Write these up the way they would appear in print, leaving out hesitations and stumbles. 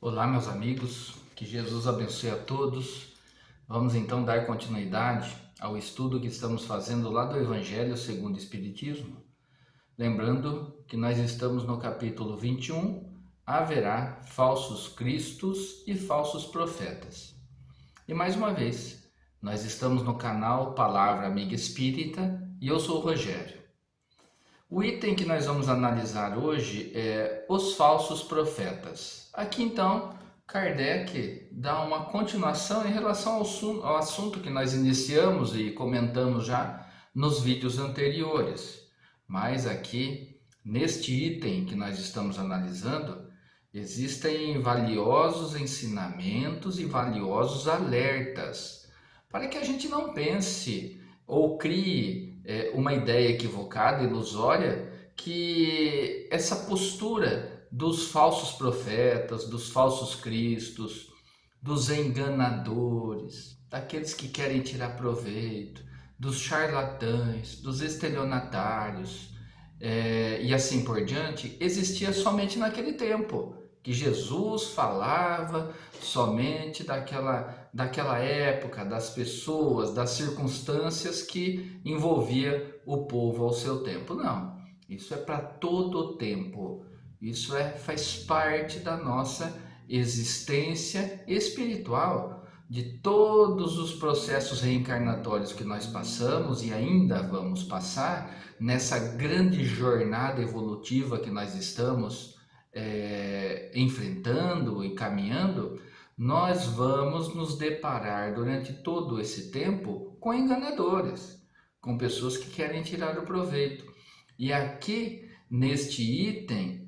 Olá, meus amigos, que Jesus abençoe a todos. Vamos então dar continuidade ao estudo que estamos fazendo lá do Evangelho segundo o Espiritismo. Lembrando que nós estamos no capítulo 21, haverá falsos cristos e falsos profetas. E mais uma vez, nós estamos no canal Palavra Amiga Espírita e eu sou o Rogério. O item que nós vamos analisar hoje é os falsos profetas. Aqui então, Kardec dá uma continuação em relação ao assunto que nós iniciamos e comentamos já nos vídeos anteriores. Mas aqui, neste item que nós estamos analisando, existem valiosos ensinamentos e valiosos alertas para que a gente não pense ou crie uma ideia equivocada, ilusória, que essa postura dos falsos profetas, dos falsos cristos, dos enganadores, daqueles que querem tirar proveito, dos charlatães, dos estelionatários, e assim por diante, existia somente naquele tempo, que Jesus falava somente daquela época, das pessoas, das circunstâncias que envolvia o povo ao seu tempo. Não, isso é para todo o tempo. Isso faz parte da nossa existência espiritual, de todos os processos reencarnatórios que nós passamos e ainda vamos passar nessa grande jornada evolutiva que nós estamos enfrentando e caminhando. Nós vamos nos deparar durante todo esse tempo com enganadores, com pessoas que querem tirar o proveito. E aqui, neste item,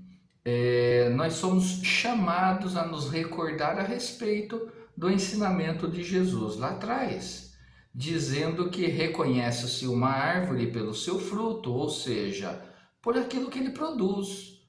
nós somos chamados a nos recordar a respeito do ensinamento de Jesus lá atrás, dizendo que reconhece-se uma árvore pelo seu fruto, ou seja, por aquilo que ele produz,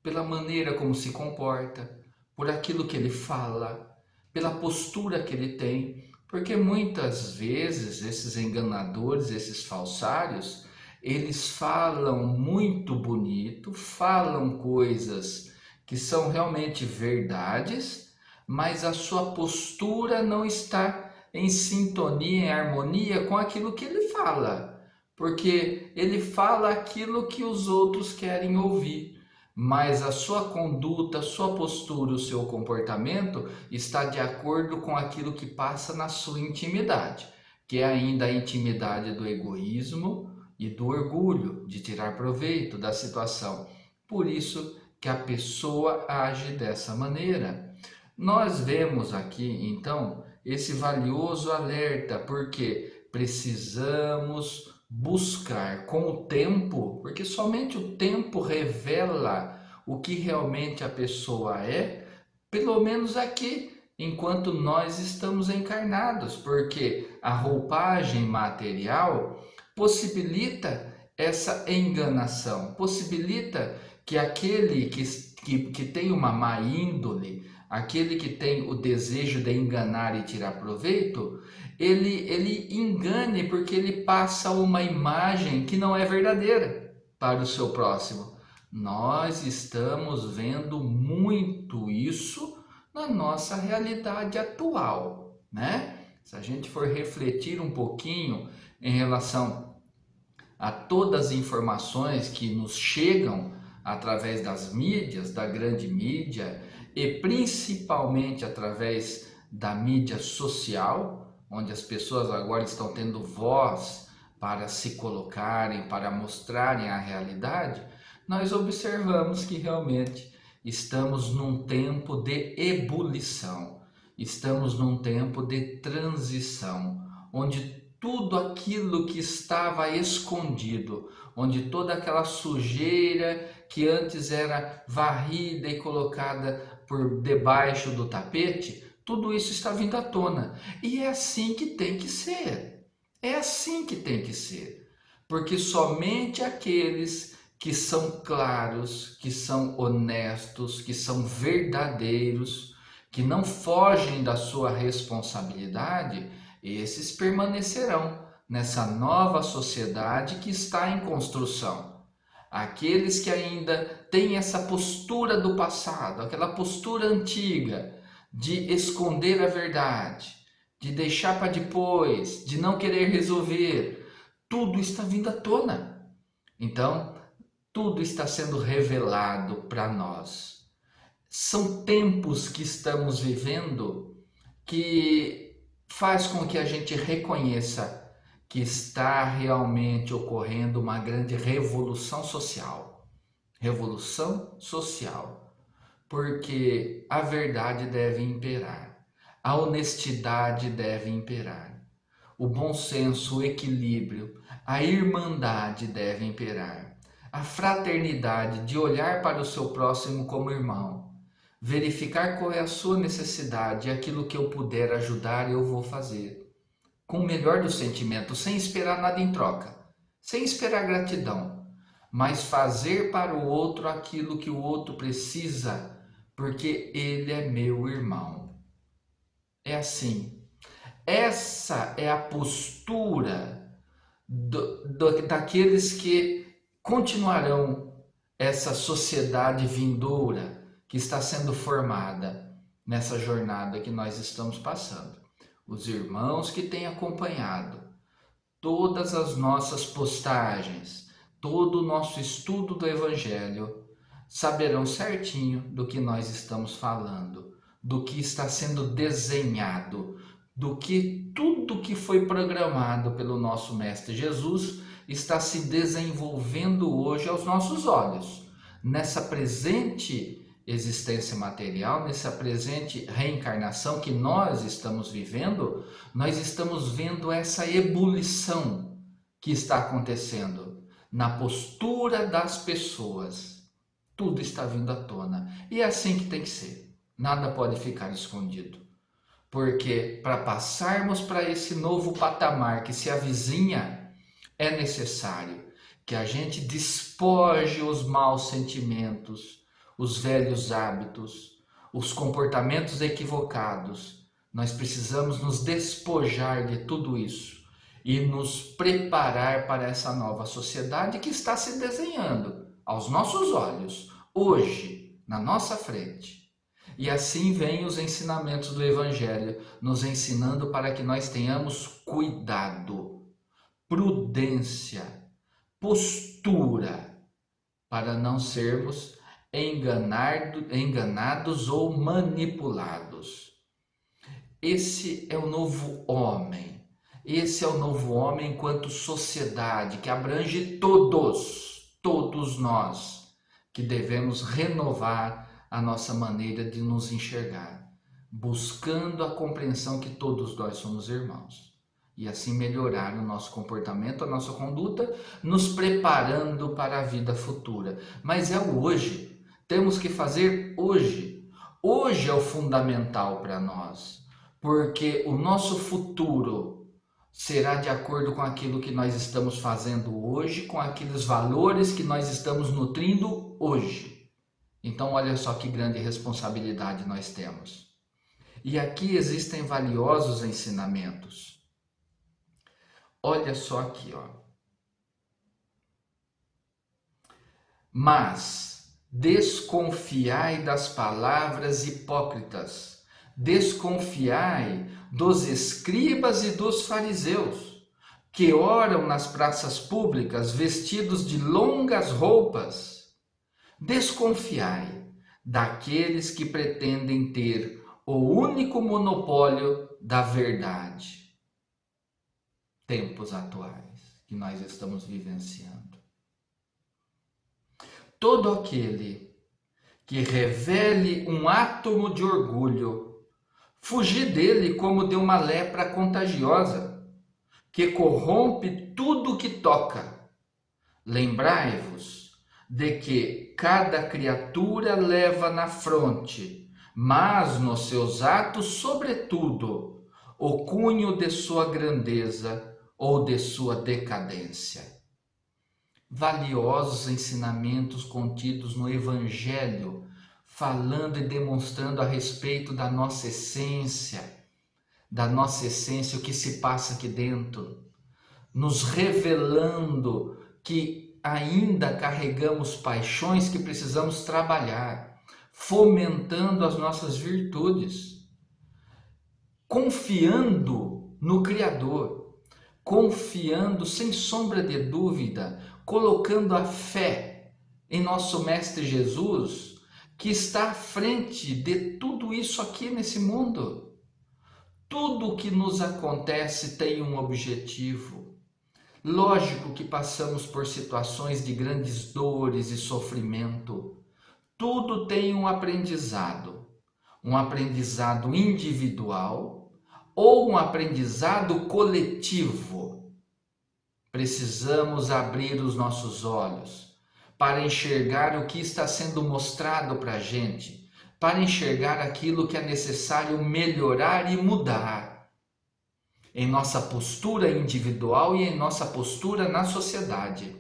pela maneira como se comporta, por aquilo que ele fala, pela postura que ele tem, porque muitas vezes esses enganadores, esses falsários, eles falam muito bonito, falam coisas que são realmente verdades, mas a sua postura não está em sintonia, em harmonia com aquilo que ele fala, porque ele fala aquilo que os outros querem ouvir, mas a sua conduta, a sua postura, o seu comportamento está de acordo com aquilo que passa na sua intimidade, que é ainda a intimidade do egoísmo e do orgulho, de tirar proveito da situação. Por isso que a pessoa age dessa maneira. Nós vemos aqui, então, esse valioso alerta, porque precisamos buscar com o tempo, porque somente o tempo revela o que realmente a pessoa é, pelo menos aqui, enquanto nós estamos encarnados, porque a roupagem material possibilita essa enganação, possibilita que aquele que tem uma má índole, aquele que tem o desejo de enganar e tirar proveito, ele engane porque ele passa uma imagem que não é verdadeira para o seu próximo. Nós estamos vendo muito isso na nossa realidade atual, né? Se a gente for refletir um pouquinho em relação a todas as informações que nos chegam através das mídias, da grande mídia, e principalmente através da mídia social, onde as pessoas agora estão tendo voz para se colocarem, para mostrarem a realidade, nós observamos que realmente estamos num tempo de ebulição, estamos num tempo de transição, onde tudo aquilo que estava escondido, onde toda aquela sujeira que antes era varrida e colocada por debaixo do tapete, tudo isso está vindo à tona. E é assim que tem que ser. É assim que tem que ser. Porque somente aqueles que são claros, que são honestos, que são verdadeiros, que não fogem da sua responsabilidade, esses permanecerão nessa nova sociedade que está em construção. Aqueles que ainda têm essa postura do passado, aquela postura antiga de esconder a verdade, de deixar para depois, de não querer resolver, tudo está vindo à tona. Então, tudo está sendo revelado para nós. São tempos que estamos vivendo que faz com que a gente reconheça que está realmente ocorrendo uma grande revolução social. Revolução social. Porque a verdade deve imperar, a honestidade deve imperar, o bom senso, o equilíbrio, a irmandade deve imperar, a fraternidade de olhar para o seu próximo como irmão, verificar qual é a sua necessidade e aquilo que eu puder ajudar eu vou fazer, com o melhor dos sentimentos, sem esperar nada em troca, sem esperar gratidão, mas fazer para o outro aquilo que o outro precisa, porque ele é meu irmão. É assim. Essa é a postura daqueles que continuarão essa sociedade vindoura que está sendo formada nessa jornada que nós estamos passando. Os irmãos que têm acompanhado todas as nossas postagens, todo o nosso estudo do Evangelho, saberão certinho do que nós estamos falando, do que está sendo desenhado, do que tudo que foi programado pelo nosso Mestre Jesus está se desenvolvendo hoje aos nossos olhos, nessa presente existência material, nessa presente reencarnação que nós estamos vivendo, nós estamos vendo essa ebulição que está acontecendo na postura das pessoas. Tudo está vindo à tona. E é assim que tem que ser. Nada pode ficar escondido. Porque para passarmos para esse novo patamar que se avizinha, é necessário que a gente despoje os maus sentimentos, os velhos hábitos, os comportamentos equivocados. Nós precisamos nos despojar de tudo isso e nos preparar para essa nova sociedade que está se desenhando aos nossos olhos, hoje, na nossa frente. E assim vêm os ensinamentos do Evangelho, nos ensinando para que nós tenhamos cuidado, prudência, postura, para não sermos enganados ou manipulados. Esse é o novo homem. Esse é o novo homem enquanto sociedade que abrange todos nós, que devemos renovar a nossa maneira de nos enxergar, buscando a compreensão que todos nós somos irmãos. E assim melhorar o nosso comportamento, a nossa conduta, nos preparando para a vida futura. Mas é o hoje. Temos que fazer hoje. Hoje é o fundamental para nós, porque o nosso futuro será de acordo com aquilo que nós estamos fazendo hoje, com aqueles valores que nós estamos nutrindo hoje. Então, olha só que grande responsabilidade nós temos. E aqui existem valiosos ensinamentos. Olha só aqui, ó. Mas desconfiai das palavras hipócritas, desconfiai dos escribas e dos fariseus, que oram nas praças públicas vestidos de longas roupas. Desconfiai daqueles que pretendem ter o único monopólio da verdade. Tempos atuais que nós estamos vivenciando. Todo aquele que revele um átomo de orgulho, fugir dele como de uma lepra contagiosa, que corrompe tudo que toca. Lembrai-vos de que cada criatura leva na fronte, mas nos seus atos, sobretudo, o cunho de sua grandeza ou de sua decadência. Valiosos ensinamentos contidos no Evangelho, falando e demonstrando a respeito da nossa essência, o que se passa aqui dentro, nos revelando que ainda carregamos paixões que precisamos trabalhar, fomentando as nossas virtudes, confiando no Criador, confiando sem sombra de dúvida, colocando a fé em nosso Mestre Jesus, que está à frente de tudo isso aqui nesse mundo. Tudo o que nos acontece tem um objetivo. Lógico que passamos por situações de grandes dores e sofrimento. Tudo tem um aprendizado individual ou um aprendizado coletivo. Precisamos abrir os nossos olhos para enxergar o que está sendo mostrado para a gente, para enxergar aquilo que é necessário melhorar e mudar em nossa postura individual e em nossa postura na sociedade.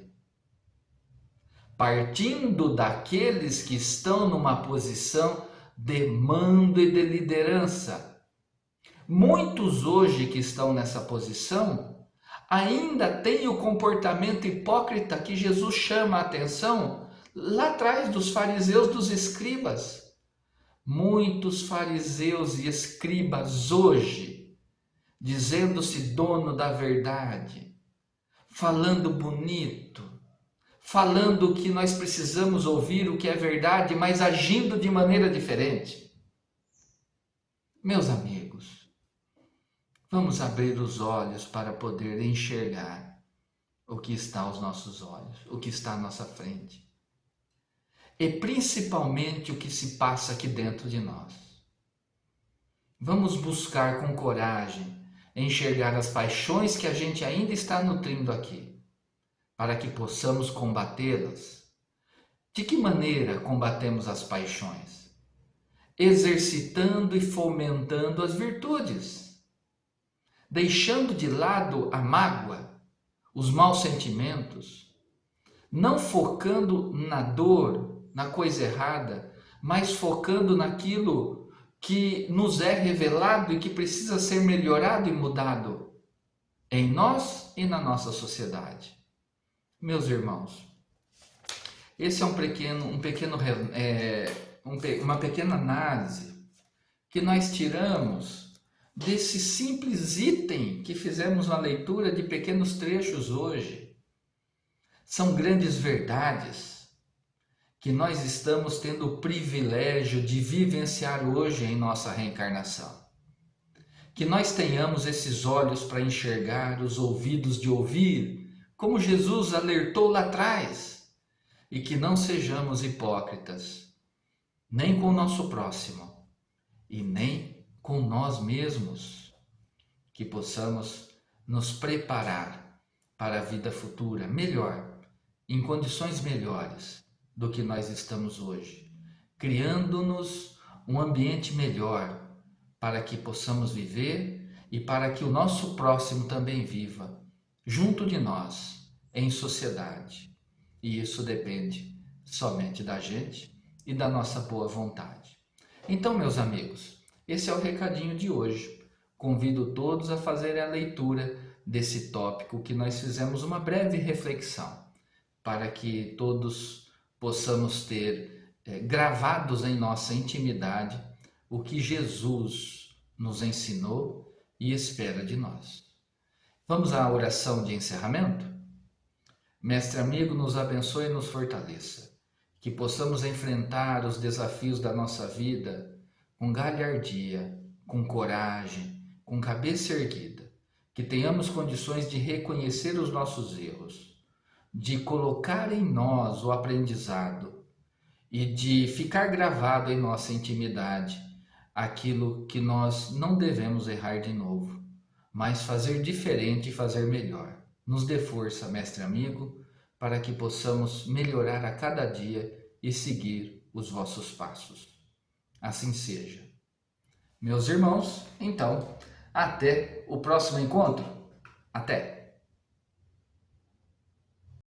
Partindo daqueles que estão numa posição de mando e de liderança. Muitos hoje que estão nessa posição ainda têm o comportamento hipócrita que Jesus chama a atenção lá atrás dos fariseus, dos escribas. Muitos fariseus e escribas hoje, dizendo-se dono da verdade, falando bonito, falando que nós precisamos ouvir o que é verdade, mas agindo de maneira diferente. Meus amigos, vamos abrir os olhos para poder enxergar o que está aos nossos olhos, o que está à nossa frente. E principalmente o que se passa aqui dentro de nós. Vamos buscar com coragem enxergar as paixões que a gente ainda está nutrindo aqui, para que possamos combatê-las. De que maneira combatemos as paixões? Exercitando e fomentando as virtudes, deixando de lado a mágoa, os maus sentimentos, não focando na dor, na coisa errada, mas focando naquilo que nos é revelado e que precisa ser melhorado e mudado em nós e na nossa sociedade. Meus irmãos, esse é uma pequena análise que nós tiramos desse simples item que fizemos uma leitura de pequenos trechos hoje. São grandes verdades que nós estamos tendo o privilégio de vivenciar hoje em nossa reencarnação. Que nós tenhamos esses olhos para enxergar, os ouvidos de ouvir, como Jesus alertou lá atrás, e que não sejamos hipócritas, nem com o nosso próximo e nem com nós mesmos, que possamos nos preparar para a vida futura melhor, em condições melhores do que nós estamos hoje, criando-nos um ambiente melhor para que possamos viver e para que o nosso próximo também viva junto de nós, em sociedade. E isso depende somente da gente e da nossa boa vontade. Então, meus amigos, esse é o recadinho de hoje. Convido todos a fazerem a leitura desse tópico que nós fizemos uma breve reflexão, para que todos possamos ter gravados em nossa intimidade o que Jesus nos ensinou e espera de nós. Vamos à oração de encerramento? Mestre amigo, nos abençoe e nos fortaleça, que possamos enfrentar os desafios da nossa vida com galhardia, com coragem, com cabeça erguida, que tenhamos condições de reconhecer os nossos erros, de colocar em nós o aprendizado e de ficar gravado em nossa intimidade aquilo que nós não devemos errar de novo, mas fazer diferente e fazer melhor. Nos dê força, mestre amigo, para que possamos melhorar a cada dia e seguir os vossos passos. Assim seja. Meus irmãos, então, até o próximo encontro. Até!